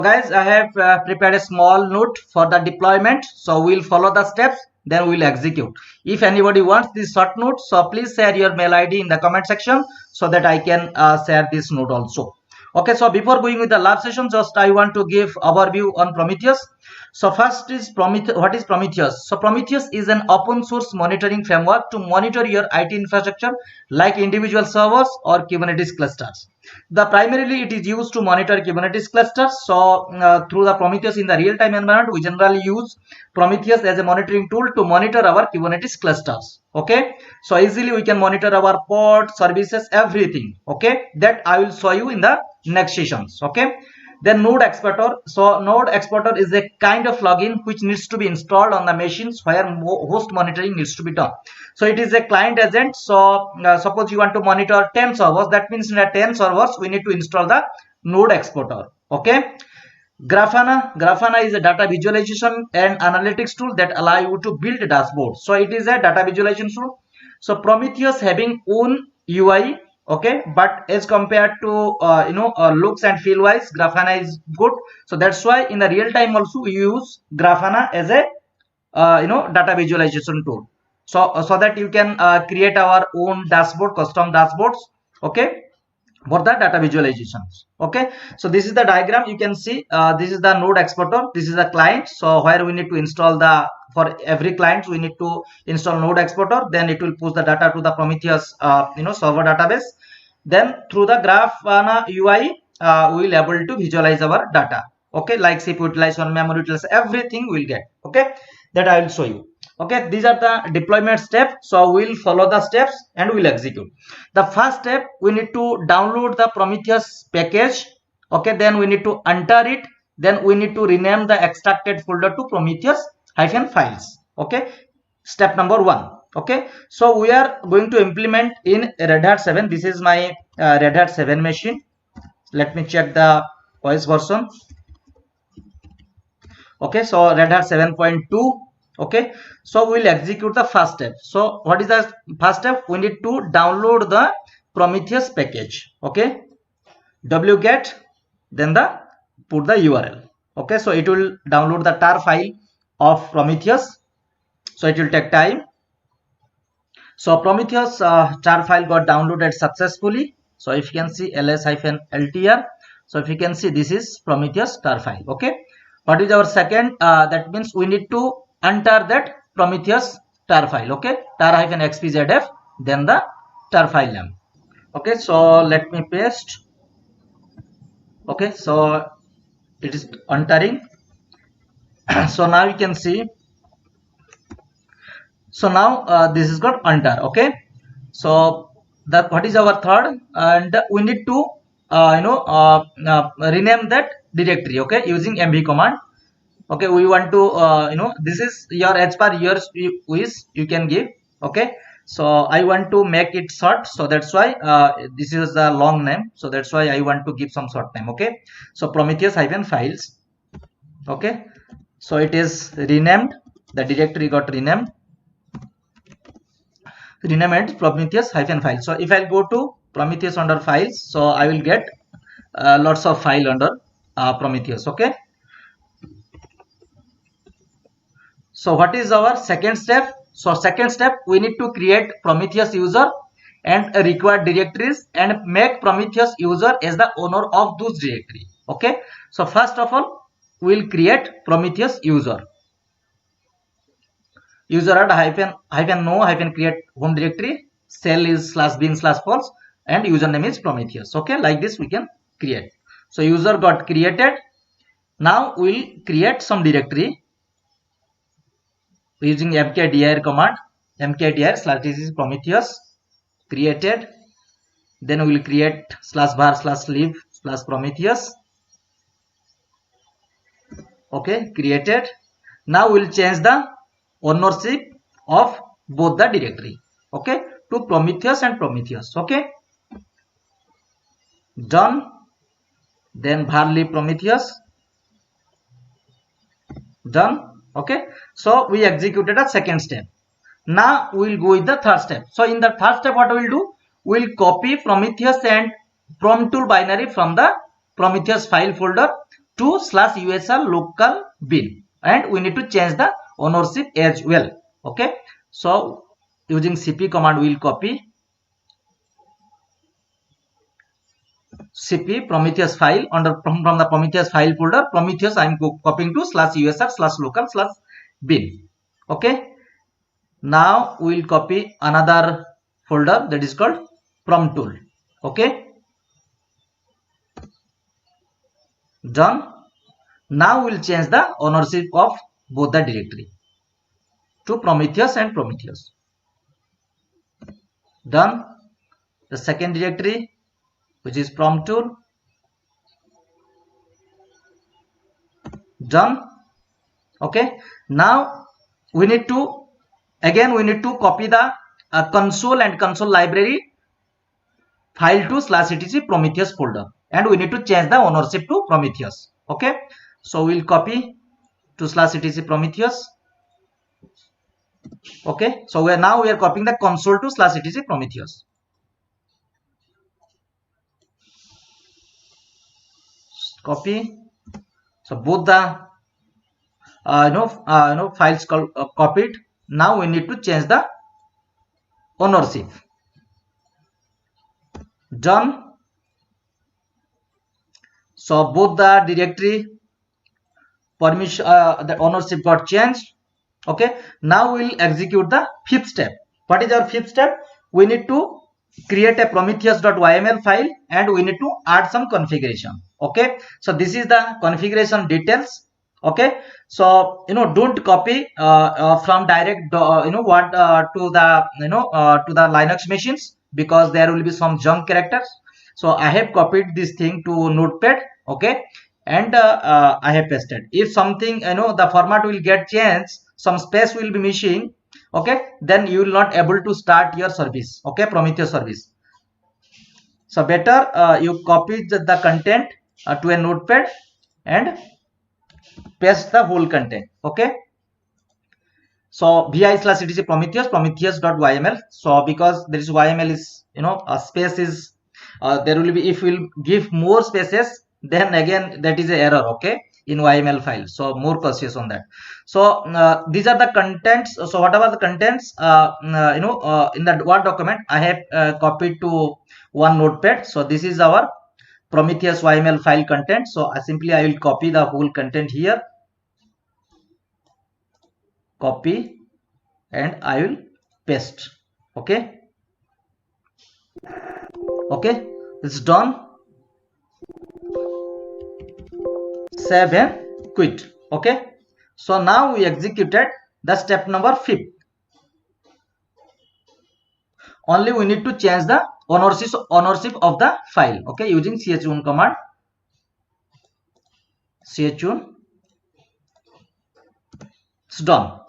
Guys, I have prepared a small note for the deployment, so we'll follow the steps, then we'll execute. If anybody wants this short note, so please share your mail ID in the comment section so that I can share this note also. Okay, so before going with the lab session, just I want to give overview on Prometheus. So first is Prometheus. What is Prometheus? So Prometheus is an open source monitoring framework to monitor your IT infrastructure like individual servers or Kubernetes clusters. The primarily it is used to monitor Kubernetes clusters. So through the Prometheus in the real-time environment, we generally use Prometheus as a monitoring tool to monitor our Kubernetes clusters. Okay, so easily we can monitor our pod, services, everything. Okay, that I will show you in the next sessions. Okay, then Node Exporter. So Node Exporter is a kind of plugin which needs to be installed on the machines where host monitoring needs to be done. So it is a client agent. So suppose you want to monitor 10 servers, that means in the 10 servers we need to install the Node Exporter. Okay, Grafana is a data visualization and analytics tool that allow you to build a dashboard. So it is a data visualization tool. So Prometheus having own UI, okay, but as compared to looks and feel wise, Grafana is good. So that's why in the real time also we use Grafana as a data visualization tool. So that you can create our own dashboard, custom dashboards, okay, for the data visualizations. Okay, so this is the diagram. You can see this is the Node Exporter, this is the client. So where we need to install the, for every client we need to install Node Exporter, then it will push the data to the Prometheus server database. Then through the Grafana UI we will able to visualize our data. Okay, like CPU utilization, memory utilization, everything we'll get. Okay, that I will show you. Okay, these are the deployment steps. So we'll follow the steps and we'll execute. The first step, we need to download the Prometheus package. Okay, then we need to enter it. Then we need to rename the extracted folder to Prometheus-files. Okay, step number 1. Okay, so we are going to implement in Red Hat 7. This is my Red Hat 7 machine. Let me check the OS version. Okay, so Red Hat 7.2. Okay, so we'll execute the first step. So what is the first step? We need to download the Prometheus package. Okay, wget, then put the URL. Okay, so it will download the tar file of Prometheus. So it will take time. So Prometheus tar file got downloaded successfully. So if you can see ls-ltr. So if you can see, this is Prometheus tar file. Okay, what is our second? That means we need to enter that Prometheus tar file. Okay, tar-xpzf, then the tar file name. Okay, so let me paste. Okay, so it is entering. So now you can see. So now this is got enter. Okay, so that what is our third, and we need to rename that directory. Okay, using mv command. Okay, we want to this is your, as per your wish you can give. Okay, so I want to make it short, so that's why this is a long name, so that's why I want to give some short name. Okay, so Prometheus-files. Okay, so it is renamed, the directory got renamed as Prometheus-files. So if I go to Prometheus under files, so I will get lots of file under Prometheus. Okay, so what is our second step? So second step, we need to create Prometheus user and required directories and make Prometheus user as the owner of those directory. Okay, so first of all we will create Prometheus user. User add -no create home directory, shell is /bin/false, and username is Prometheus. Okay, like this we can create. So user got created. Now we'll create some directory using mkdir command. mkdir/this Prometheus created. Then we will create /var/lib/Prometheus. Okay, created. Now we will change the ownership of both the directory. Okay, to Prometheus and Prometheus. Okay, done. Then var-lib Prometheus, done. Okay, so we executed a second step. Now we will go with the third step. So in the third step, what we will do? We will copy Prometheus and Prom tool binary from the Prometheus file folder to /usr local bin, and we need to change the ownership as well. Okay, so using cp command we will copy cp Prometheus file from the Prometheus file folder. Prometheus I am copying to /usr/local/bin. Okay, now we will copy another folder that is called promtool. Okay, done. Now we will change the ownership of both the directory to Prometheus and Prometheus. Done. The second directory, which is promtool, done. Okay, now we need to copy the console and console library file to /etc Prometheus folder, and we need to change the ownership to Prometheus. Okay, so we'll copy to /etc Prometheus. Okay, so we are copying the console to /etc Prometheus. Copy. So both the files copied. Now we need to change the ownership. Done. So both the directory permission, the ownership got changed. Okay, now we will execute the fifth step. What is our fifth step? We need to create a prometheus.yml file, and we need to add some configuration. Okay, so this is the configuration details. Okay, so don't copy from direct to the to the Linux machines, because there will be some junk characters. So I have copied this thing to Notepad. Okay, and I have pasted. If something the format will get changed, some space will be missing, okay, then you will not able to start your service. Okay, Prometheus service. So better you copy the content to a Notepad and paste the whole content. Okay, so vi/etc prometheus.yml. So because there is yml is a space is there will be, if we'll give more spaces, then again that is an error. Okay, in yml file, so more cautious on that. So these are the contents. So whatever the contents in the Word document, I have copied to one Notepad. So this is our Prometheus yml file content. So I will copy the whole content here, copy, and I will paste. Okay, it's done. Save and quit. Okay, so now we executed the step number 5. Only we need to change the ownership of the file. Okay, using chown command. Chown. It's done.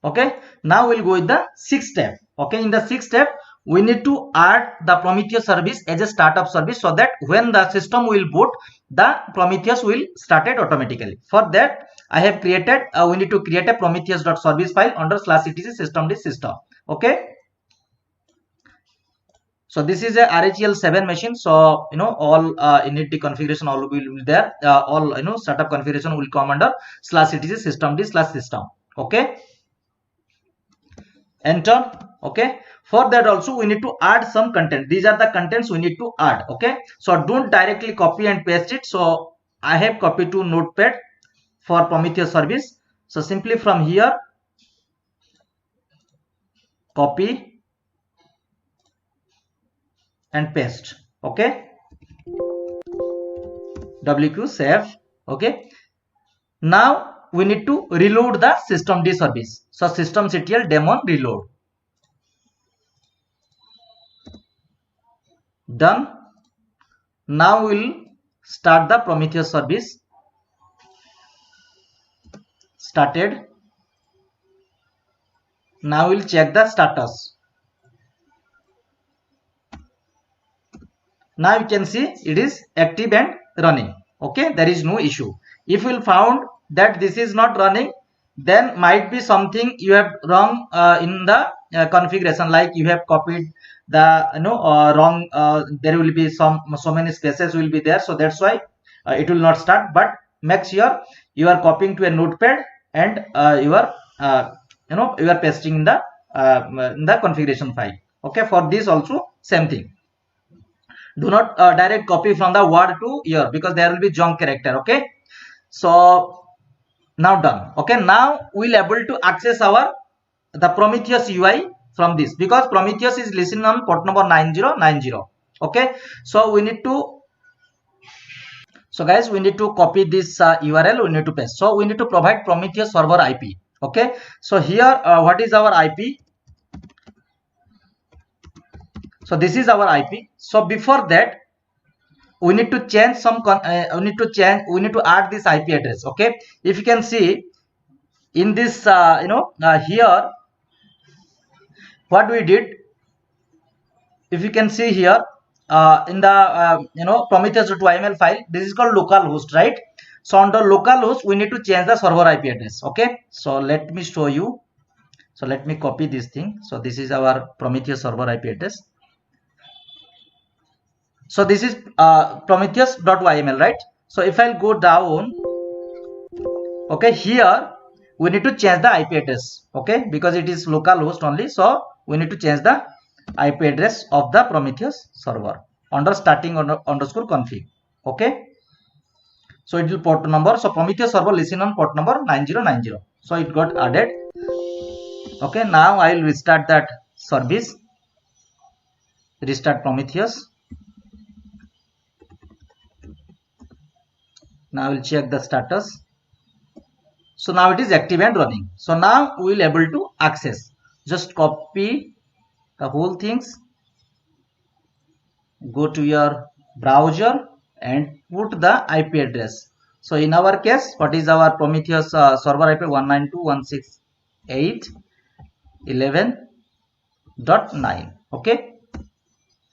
Okay, now we'll go with the 6th step. Okay, in the 6th step, we need to add the Prometheus service as a startup service, so that when the system will boot, the Prometheus will start it automatically. For that, I have created we need to create a prometheus.service file under /etc system. Okay, so this is a RHEL 7 machine. So all init configuration all will be there. All startup configuration will come under /etc system. Okay, enter. Okay, for that also we need to add some content. These are the contents we need to add. Okay, so don't directly copy and paste it. So I have copied to Notepad for Prometheus service. So simply from here, copy and paste. Okay, WQ save. Okay, now we need to reload the systemd service. So systemctl daemon reload. Done. Now we'll start the Prometheus service. Started. Now we'll check the status. Now you can see it is active and running. Okay, there is no issue. If you found that this is not running, then might be something you have wrong in the configuration, like you have copied the wrong, there will be so many spaces will be there, so that's why it will not start. But make sure you are copying to a notepad and you are you are pasting in the configuration file. Okay, for this also same thing. Do not direct copy from the word to here, because there will be junk character. Okay, so now done. Okay, now we'll able to access the Prometheus UI from this, because Prometheus is listening on port number 9090. Okay, so we need to, so guys, we need to copy this URL, we need to paste. So we need to provide Prometheus server IP. Okay, so here what is our IP? So this is our IP. So before that, we need to change some we need to add this IP address. Okay, if you can see in this here what we did, if you can see here in the Prometheus.yml file, this is called localhost, right? So under localhost we need to change the server IP address. Okay, so let me show you. So let me copy this thing. So this is our Prometheus server IP address. So this is Prometheus.yml, right? So if I'll go down, okay, here we need to change the IP address. Okay, because it is localhost only, so we need to change the IP address of the Prometheus server under starting underscore config. Okay, so it will port number. So Prometheus server listen on port number 9090. So it got added. Okay, now I will restart that service. Restart Prometheus. Now I will check the status. So now it is active and running. So now we will able to access. Just copy the whole things. Go to your browser and put the IP address. So in our case, what is our Prometheus server IP? 192.168.11.9. Okay.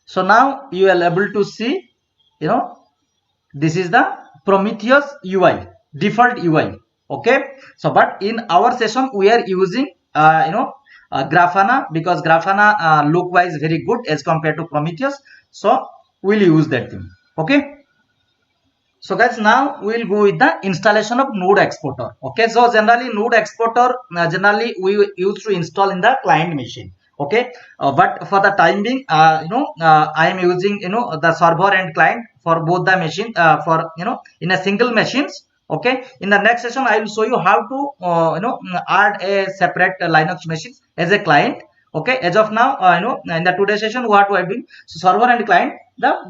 So now you are able to see, this is the Prometheus UI, default UI. Okay, so but in our session we are using Grafana, because Grafana look wise very good as compared to Prometheus, so we'll use that thing. Okay, so guys, now we'll go with the installation of Node Exporter. Okay, so generally Node Exporter generally we used to install in the client machine. Okay, but for the time being, I am using the server and client for both the machine for in a single machines. Okay, in the next session I will show you how to add a separate Linux machine as a client. Okay, as of now in the today session what we are doing, so server and client,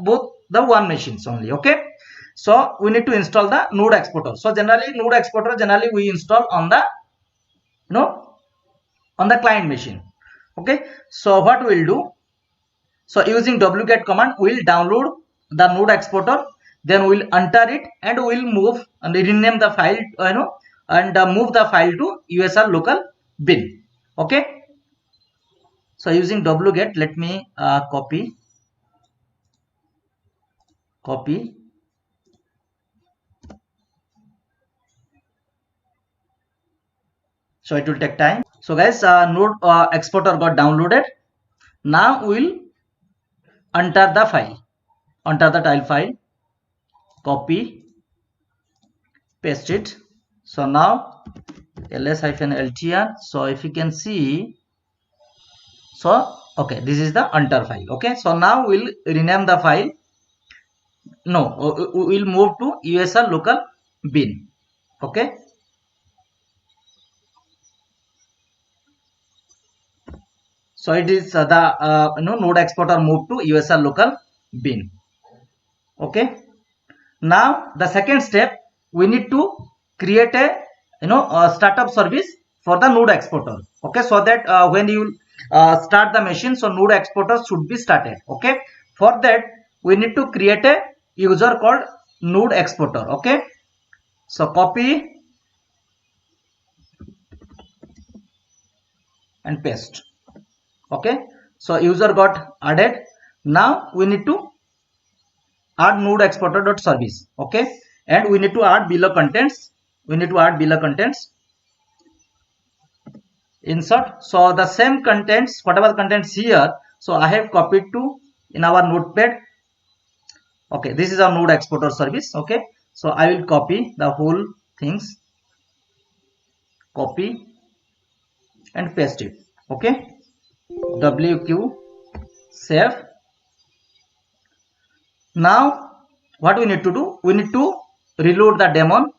both the one machines only. Okay, so we need to install the Node Exporter. So generally Node Exporter we install on the on the client machine. Okay, so what we will do, so using wget command we will download the Node Exporter, then we will enter it and we will move and rename the file and move the file to USR local bin. Okay, so using wget, let me copy, so it will take time. So guys, Node Exporter got downloaded. Now we will enter the file, enter the tile file, copy, paste it. So now ls-ltr. So if you can see, so okay, this is the enter file. Okay, so now we'll rename the file. No, we'll move to USR local bin. Okay, so it is the Node Exporter moved to USR local bin. Okay, now the second step, we need to create a startup service for the Node Exporter. Okay, so that when you start the machine, so Node Exporter should be started. Okay, for that we need to create a user called Node Exporter. Okay, so copy and paste. Okay, so user got added. Now we need to add Node Exporter.service. Okay, and we need to add below contents. Insert. So the same contents, whatever contents here, so I have copied to in our notepad. Okay, this is our Node Exporter service. Okay, So I will copy the whole things, copy and paste it. Okay, wq save. Now what we need to do, we need to reload the daemon.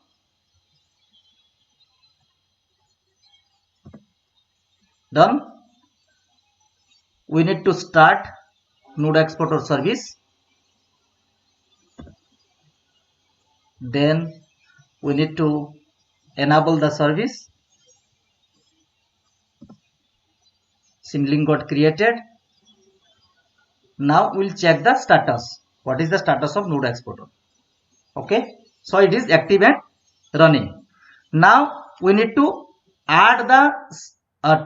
Done. We need to start node exporter service. Then we need to enable the service. Symlink got created. Now we'll check the status. What is the status of node exporter? Okay, so it is active and running. Now we need to add the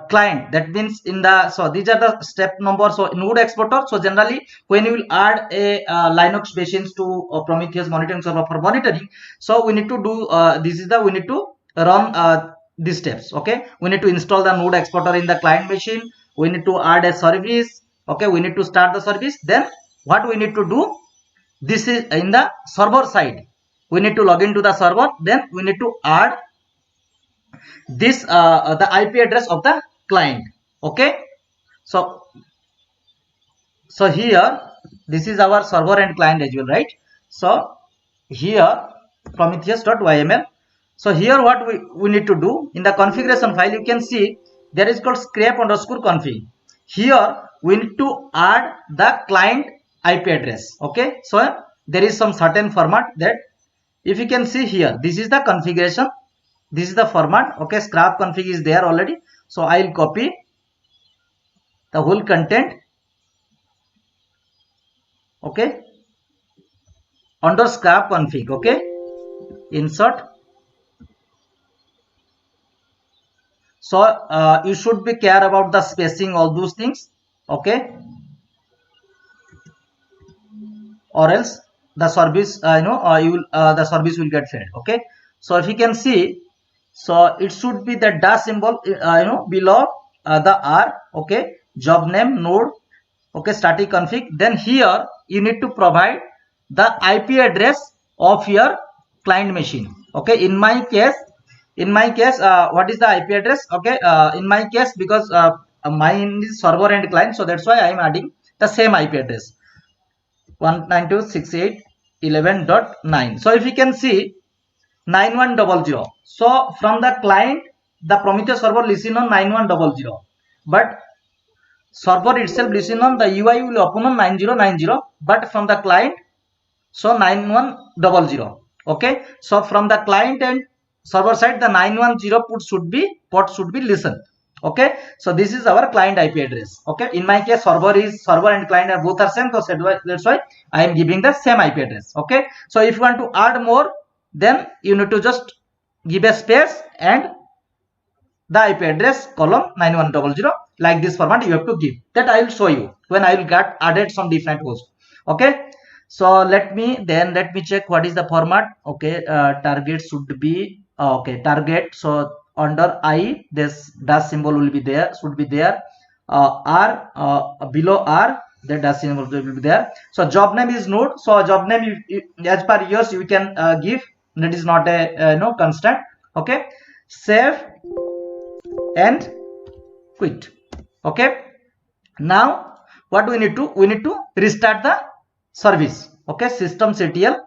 client. That means in the, so these are the step number. So node exporter, so generally when you will add a Linux machines to Prometheus monitoring server for monitoring, so we need to do this is the, we need to run these steps. Okay, we need to install the node exporter in the client machine. We need to add a service. Okay, we need to start the service. Then what we need to do, this is in the server side, we need to log into the server. Then we need to add this the IP address of the client. Okay, so here this is our server and client as well, right? So here prometheus.yml. so here what we need to do, in the configuration file you can see there is called scrap_config. Here we need to add the client IP address. Okay, so there is some certain format that, if you can see here, this is the configuration, this is the format. Okay, scrap config is there already. So I will copy the whole content. Okay, under scrap config. Okay, insert. So you should be care about the spacing, all those things. Okay, or else the service the service will get failed. Okay, so if you can see, so it should be the dash symbol below the R. Okay, job name node. Okay, static config. Then here you need to provide the IP address of your client machine. Okay, in my case what is the IP address? Okay, in my case, because mine is server and client, so that's why I am adding the same IP address, 192.168.11.9. so if you can see 9100. so from the client, the Prometheus server listen on 9100, but server itself listen on, the UI will open on 9090, but from the client, so 9100. Okay, so from the client and server side, the 910 port should be listened. Okay, so this is our client IP address. Okay, in my case server and client are both are same, so that's why I am giving the same IP address. Okay, so if you want to add more, then you need to just give a space and the IP address column 9100, like this format you have to give. That I will show you when I will get added some different host. Okay, so let me check what is the format. Okay, target should be okay, target. So under I, this dash symbol will be there, should be there. R, below R, the dash symbol will be there. So job name is node. So job name, as per yours you can give. That is not a no constant. Okay, save and quit. Okay, now what we need to restart the service. Okay, systemctl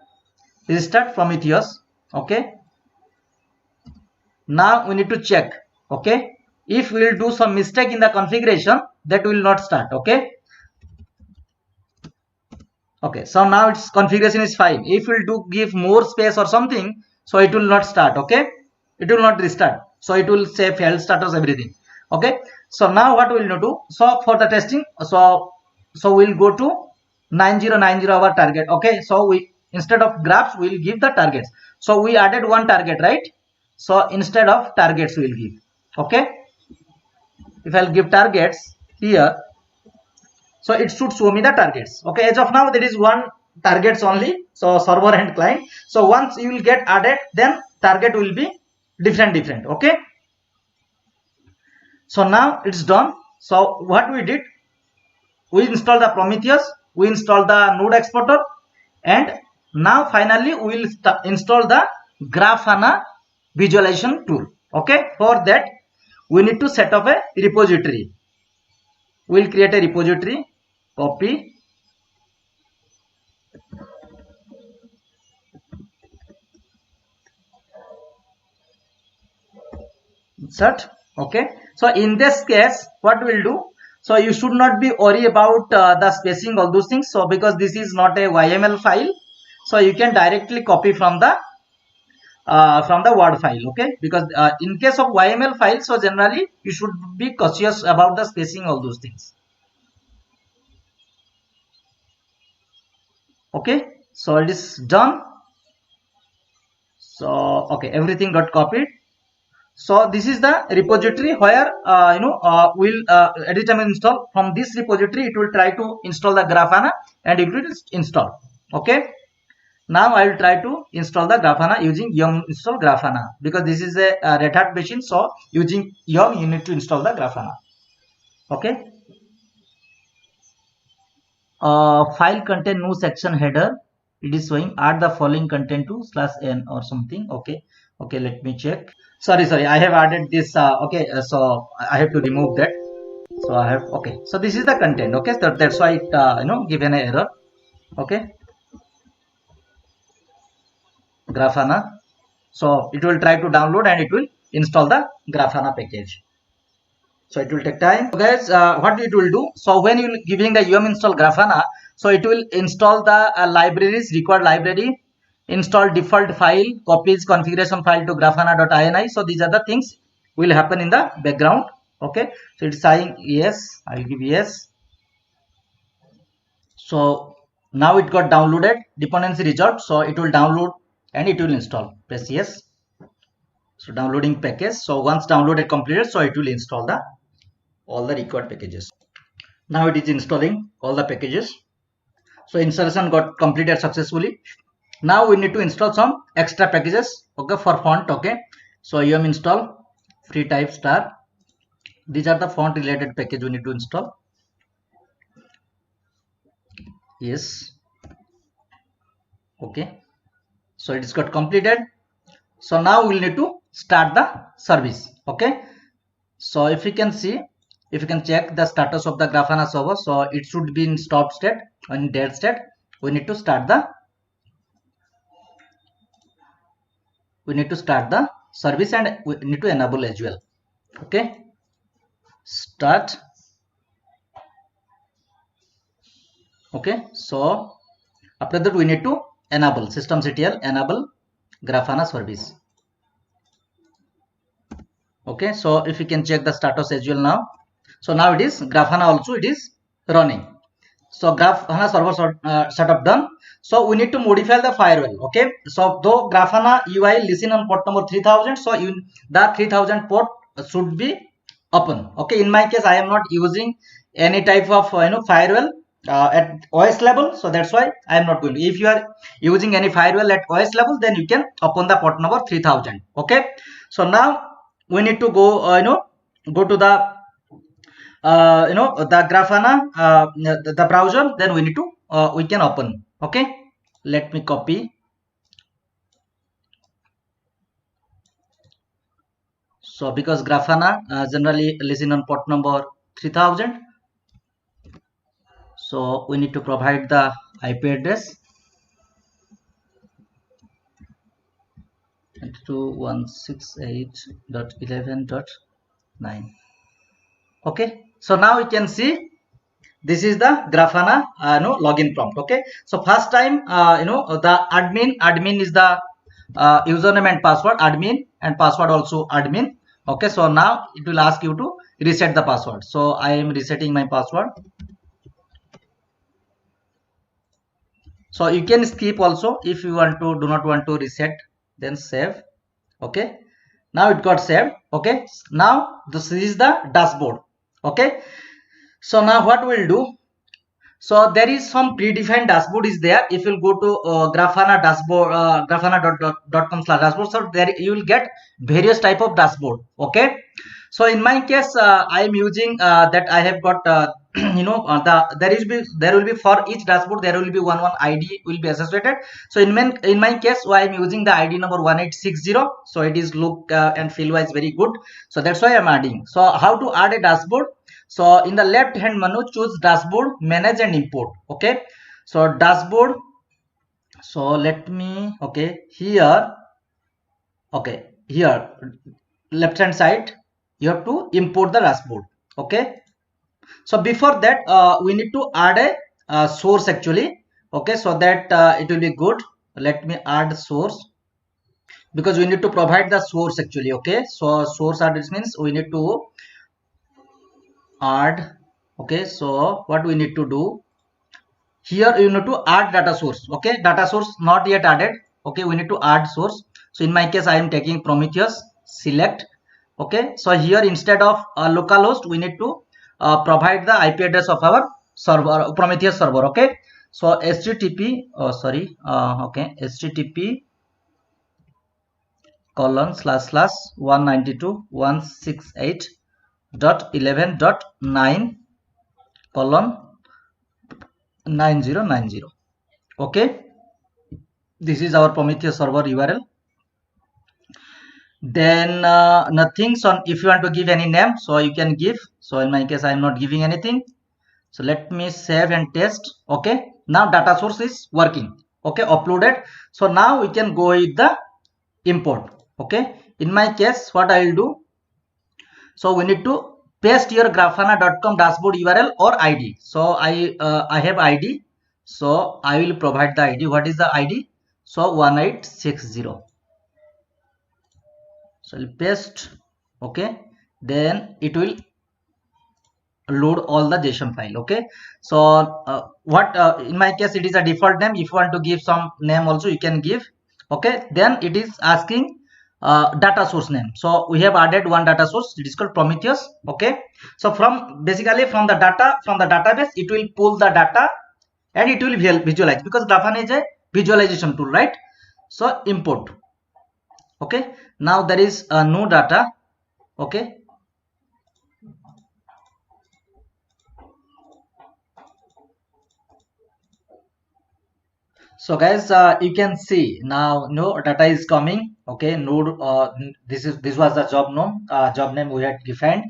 restart Prometheus. Okay, now we need to check. Okay, if we will do some mistake in the configuration, that will not start. Okay, so now its configuration is fine. If we will do give more space or something, so it will not start. Okay, it will not restart, so it will say failed status, everything. Okay, so now what we will do, so for the testing, so we'll go to 9090, our target. Okay, so we, instead of graphs, we will give the targets. So we added one target, right? So instead of targets we will give. Okay, if I'll give targets here, so it should show me the targets. Okay, as of now there is one targets only, so server and client. So once you will get added, then target will be different. Okay, so now it's done. So what we did, we installed the Prometheus, we installed the node exporter, and Now finally we will install the Grafana visualization tool. Okay, for that we need to set up a repository. We will create a repository, copy, insert. Okay, so in this case what we'll do, so you should not be worried about the spacing, all those things. So because this is not a YML file, so you can directly copy from the Word file. Okay, because in case of YML file, so generally you should be cautious about the spacing, all those things. Okay, so it is done. So okay, everything got copied. So this is the repository where we'll at the time install. From this repository it will try to install the Grafana and it will install. Okay, now I will try to install the Grafana using yum install Grafana, because this is a Red Hat machine, so using yum you need to install the Grafana. Okay, file contain no section header, it is showing add the following content to /n or something. Okay, let me check. Sorry, I have added this. So I have to remove that. So I have, okay, so this is the content. Okay, so that's why it given an error. Okay, Grafana. So it will try to download and it will install the Grafana package. So it will take time. So guys, what it will do, so when you giving the yum install Grafana, so it will install the libraries, required library, install default file, copies configuration file to grafana.ini. So these are the things will happen in the background. Okay, so it's saying yes, I will give yes. So now it got downloaded, dependency resolved, so it will download and it will install. Press yes. So downloading package. So once downloaded completed, so it will install the all the required packages. Now it is installing all the packages. So installation got completed successfully. Now we need to install some extra packages. Okay, for font. Okay, so yum install free type star. These are the font related package we need to install. Yes. Okay, so it is got completed. So now we'll need to start the service. Okay, so if you can see, if you can check the status of the Grafana server, so it should be in stop state, in dead state. We need to start the service and we need to enable as well. Okay, start. Okay, so after that we need to enable systemctl enable Grafana service. Okay, so if you can check the status as well now. So now it is Grafana also it is running. So Grafana server setup done. So we need to modify the firewall. Okay, so though Grafana UI listen on port number 3000, so the 3000 port should be open. Okay, in my case I am not using any type of firewall at OS level, so that's why I am not going to. If you are using any firewall at OS level, then you can open the port number 3000. Okay, so now we need to go go to the the Grafana the browser, then we need to we can open. Okay, let me copy. So because Grafana generally listen on port number 3000, so we need to provide the IP address 22.168.11.9. okay, so now you can see this is the Grafana login prompt. Okay, so first time the admin is the username and password, admin, and password also admin. Okay, so now it will ask you to reset the password. So I am resetting my password. So you can skip also if you do not want to reset, then save. Okay, now it got saved. Okay, now this is the dashboard. Okay, so now what we'll do, so there is some predefined dashboard is there. If you go to Grafana dashboard, grafana.com/dashboard, so there you will get various type of dashboard. Okay, so in my case I am using that I have got there will be for each dashboard there will be one ID will be associated. So in my case, why I'm using the ID number 1860, so it is look and feel wise very good, so that's why I'm adding. So how to add a dashboard? So in the left hand menu, choose dashboard, manage and import. Okay, so dashboard, so let me, okay, here, okay, here left hand side you have to import the dashboard. Okay, so before that we need to add a source actually. Okay, so that it will be good. Let me add source, because we need to provide the source actually. Okay, so source address means we need to add. Okay, so what we need to do here, you need to add data source. Okay, data source not yet added. Okay, we need to add source. So in my case I am taking Prometheus, select. Okay, so here instead of localhost we need to provide the IP address of our server, Prometheus server. Okay, so http okay, http ://192.168.11.9 : okay, this is our Prometheus server URL. Then nothing. So if you want to give any name, so you can give. So in my case I am not giving anything. So let me save and test. Okay, now data source is working. Okay, uploaded. So now we can go with the import. Okay, in my case what I will do, so we need to paste your grafana.com dashboard URL or ID. So I have ID, so I will provide the ID. What is the ID? So 1860. So I'll paste. Okay, then it will load all the JSON file. Okay, so in my case it is a default name. If you want to give some name also you can give. Okay, then it is asking data source name. So we have added one data source, it is called Prometheus. Okay, so basically from the database it will pull the data and it will visualize, because Grafana is a visualization tool, right? So import. Okay, now there is no data. Okay, so guys, you can see now no data is coming. Okay, node this was the job name we had defined,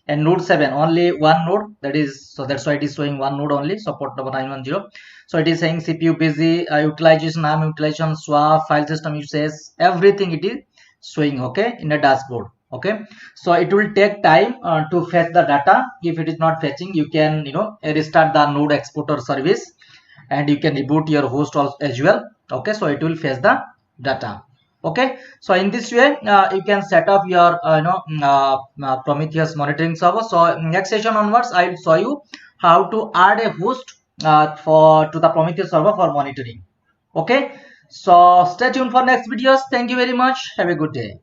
and node 7 only one node, that is, so that's why it is showing one node only. So port number 910. So it is saying CPU busy, utilization, RAM utilization, swap, file system usage, everything it is showing. Okay, in a dashboard. Okay, so it will take time to fetch the data. If it is not fetching, you can restart the node exporter service, and you can reboot your host as well. Okay, so it will fetch the data. Okay, so in this way you can set up your Prometheus monitoring server. So next session onwards I will show you how to add a host to the Prometheus server for monitoring. Okay, so stay tuned for next videos. Thank you very much. Have a good day.